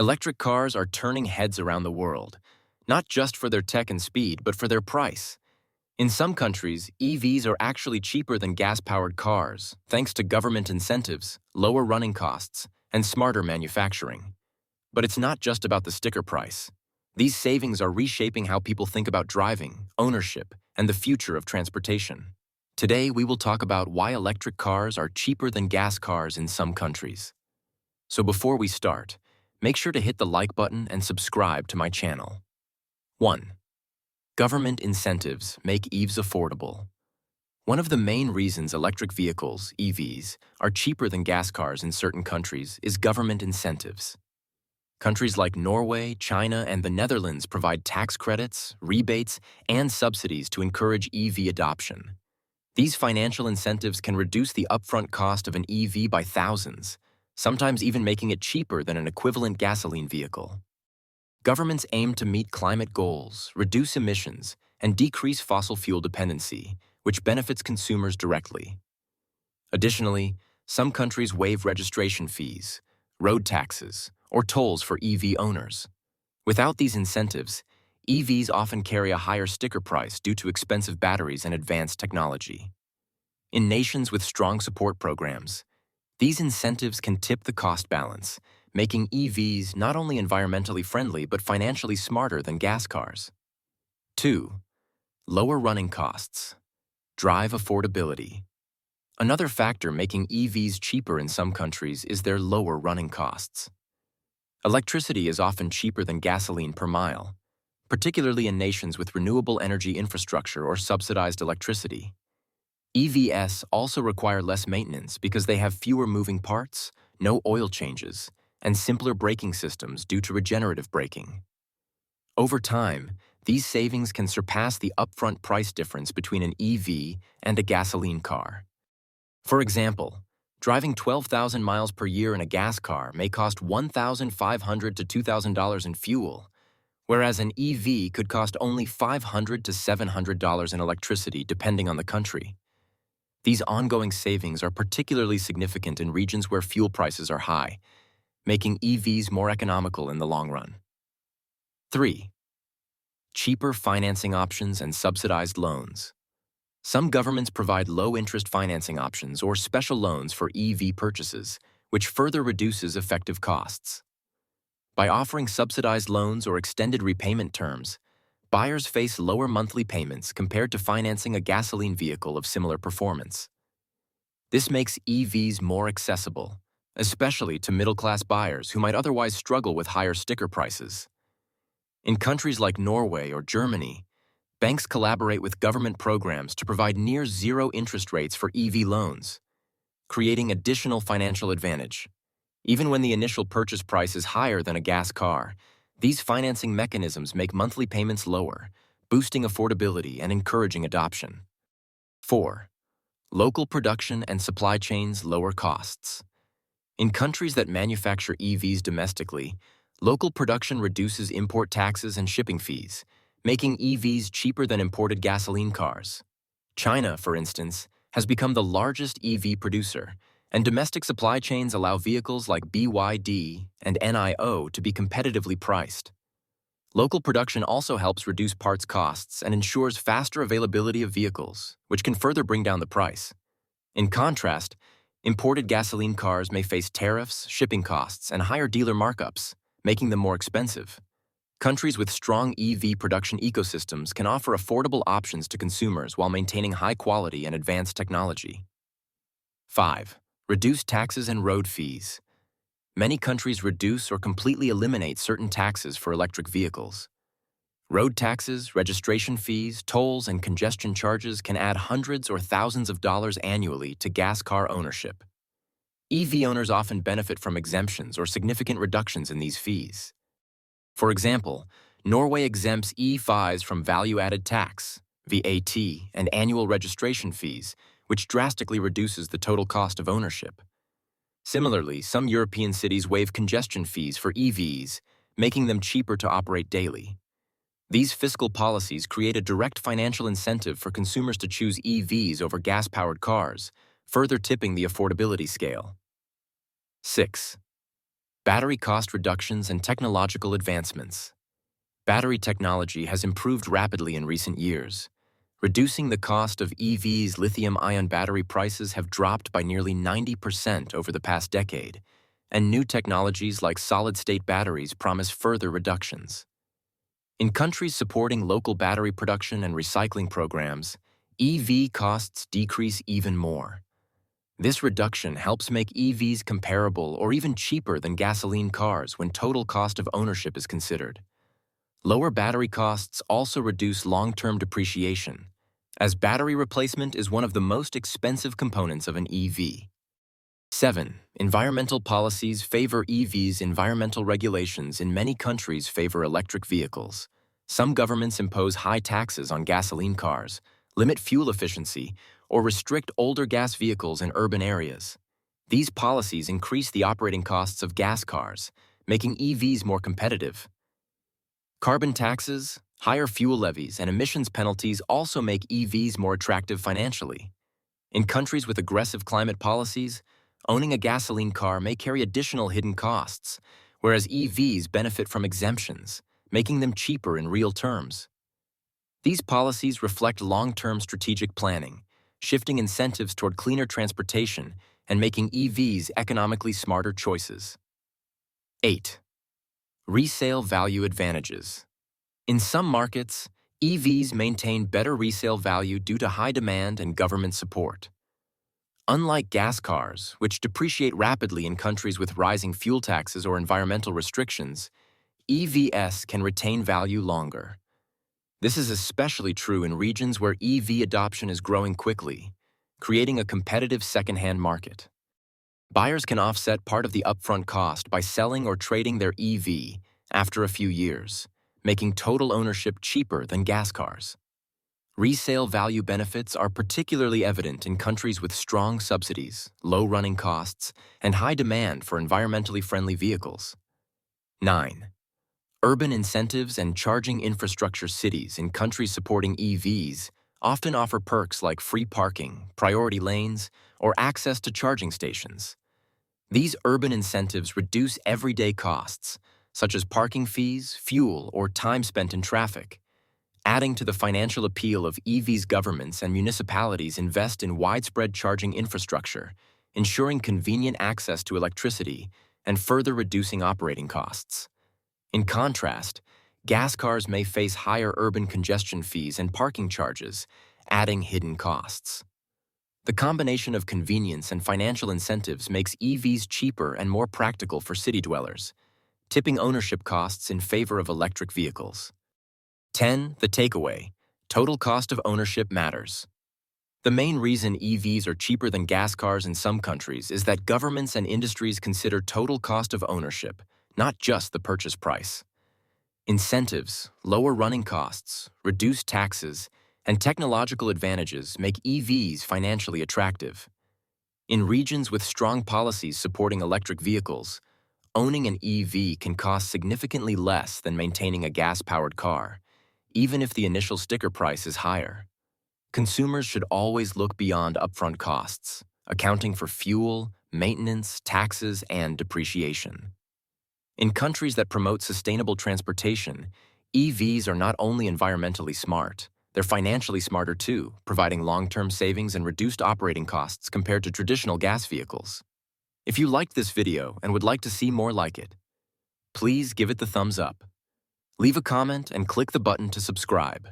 Electric cars are turning heads around the world, not just for their tech and speed, but for their price. In some countries, EVs are actually cheaper than gas-powered cars, thanks to government incentives, lower running costs, and smarter manufacturing. But it's not just about the sticker price. These savings are reshaping how people think about driving, ownership, and the future of transportation. Today, we will talk about why electric cars are cheaper than gas cars in some countries. So before we start, make sure to hit the like button and subscribe to my channel. 1. Government incentives make EVs affordable. One of the main reasons electric vehicles, EVs, are cheaper than gas cars in certain countries is government incentives. Countries like Norway, China, and the Netherlands provide tax credits, rebates, and subsidies to encourage EV adoption. These financial incentives can reduce the upfront cost of an EV by thousands, sometimes even making it cheaper than an equivalent gasoline vehicle. Governments aim to meet climate goals, reduce emissions, and decrease fossil fuel dependency, which benefits consumers directly. Additionally, some countries waive registration fees, road taxes, or tolls for EV owners. Without these incentives, EVs often carry a higher sticker price due to expensive batteries and advanced technology. In nations with strong support programs, these incentives can tip the cost balance, making EVs not only environmentally friendly but financially smarter than gas cars. 2. Lower running costs. Drive affordability. Another factor making EVs cheaper in some countries is their lower running costs. Electricity is often cheaper than gasoline per mile, particularly in nations with renewable energy infrastructure or subsidized electricity. EVs also require less maintenance because they have fewer moving parts, no oil changes, and simpler braking systems due to regenerative braking. Over time, these savings can surpass the upfront price difference between an EV and a gasoline car. For example, driving 12,000 miles per year in a gas car may cost $1,500 to $2,000 in fuel, whereas an EV could cost only $500 to $700 in electricity depending on the country. These ongoing savings are particularly significant in regions where fuel prices are high, making EVs more economical in the long run. 3. Cheaper financing options and subsidized loans. Some governments provide low-interest financing options or special loans for EV purchases, which further reduces effective costs. By offering subsidized loans or extended repayment terms, buyers face lower monthly payments compared to financing a gasoline vehicle of similar performance. This makes EVs more accessible, especially to middle-class buyers who might otherwise struggle with higher sticker prices. In countries like Norway or Germany, banks collaborate with government programs to provide near-zero interest rates for EV loans, creating additional financial advantage. Even when the initial purchase price is higher than a gas car, these financing mechanisms make monthly payments lower, boosting affordability and encouraging adoption. 4. Local production and supply chains lower costs. In countries that manufacture EVs domestically, local production reduces import taxes and shipping fees, making EVs cheaper than imported gasoline cars. China, for instance, has become the largest EV producer, and domestic supply chains allow vehicles like BYD and NIO to be competitively priced. Local production also helps reduce parts costs and ensures faster availability of vehicles, which can further bring down the price. In contrast, imported gasoline cars may face tariffs, shipping costs, and higher dealer markups, making them more expensive. Countries with strong EV production ecosystems can offer affordable options to consumers while maintaining high quality and advanced technology. 5. Reduce taxes and road fees. Many countries reduce or completely eliminate certain taxes for electric vehicles. Road taxes, registration fees, tolls, and congestion charges can add hundreds or thousands of dollars annually to gas car ownership. EV owners often benefit from exemptions or significant reductions in these fees. For example, Norway exempts EVs from value-added tax, VAT, and annual registration fees, which drastically reduces the total cost of ownership. Similarly, some European cities waive congestion fees for EVs, making them cheaper to operate daily. These fiscal policies create a direct financial incentive for consumers to choose EVs over gas-powered cars, further tipping the affordability scale. 6. Battery cost reductions and technological advancements. Battery technology has improved rapidly in recent years. Reducing the cost of EVs, lithium-ion battery prices have dropped by nearly 90% over the past decade, and new technologies like solid-state batteries promise further reductions. In countries supporting local battery production and recycling programs, EV costs decrease even more. This reduction helps make EVs comparable or even cheaper than gasoline cars when total cost of ownership is considered. Lower battery costs also reduce long-term depreciation, as battery replacement is one of the most expensive components of an EV. 7. Environmental policies favor EVs. Environmental regulations in many countries favor electric vehicles. Some governments impose high taxes on gasoline cars, limit fuel efficiency, or restrict older gas vehicles in urban areas. These policies increase the operating costs of gas cars, making EVs more competitive. Carbon taxes, higher fuel levies, and emissions penalties also make EVs more attractive financially. In countries with aggressive climate policies, owning a gasoline car may carry additional hidden costs, whereas EVs benefit from exemptions, making them cheaper in real terms. These policies reflect long-term strategic planning, shifting incentives toward cleaner transportation and making EVs economically smarter choices. 8. Resale value advantages. In some markets, EVs maintain better resale value due to high demand and government support. Unlike gas cars, which depreciate rapidly in countries with rising fuel taxes or environmental restrictions, EVs can retain value longer. This is especially true in regions where EV adoption is growing quickly, creating a competitive second-hand market. Buyers can offset part of the upfront cost by selling or trading their EV after a few years, making total ownership cheaper than gas cars. Resale value benefits are particularly evident in countries with strong subsidies, low running costs, and high demand for environmentally friendly vehicles. 9. Urban incentives and charging infrastructure. Cities in countries supporting EVs often offer perks like free parking, priority lanes, or access to charging stations. These urban incentives reduce everyday costs, such as parking fees, fuel, or time spent in traffic. Adding to the financial appeal of EVs, governments and municipalities invest in widespread charging infrastructure, ensuring convenient access to electricity and further reducing operating costs. In contrast, gas cars may face higher urban congestion fees and parking charges, adding hidden costs. The combination of convenience and financial incentives makes EVs cheaper and more practical for city dwellers, tipping ownership costs in favor of electric vehicles. 10. The takeaway: total cost of ownership matters. The main reason EVs are cheaper than gas cars in some countries is that governments and industries consider total cost of ownership, not just the purchase price. Incentives, lower running costs, reduced taxes, and technological advantages make EVs financially attractive. In regions with strong policies supporting electric vehicles, owning an EV can cost significantly less than maintaining a gas-powered car, even if the initial sticker price is higher. Consumers should always look beyond upfront costs, accounting for fuel, maintenance, taxes, and depreciation. In countries that promote sustainable transportation, EVs are not only environmentally smart, they're financially smarter too, providing long-term savings and reduced operating costs compared to traditional gas vehicles. If you liked this video and would like to see more like it, please give it the thumbs up. Leave a comment and click the button to subscribe.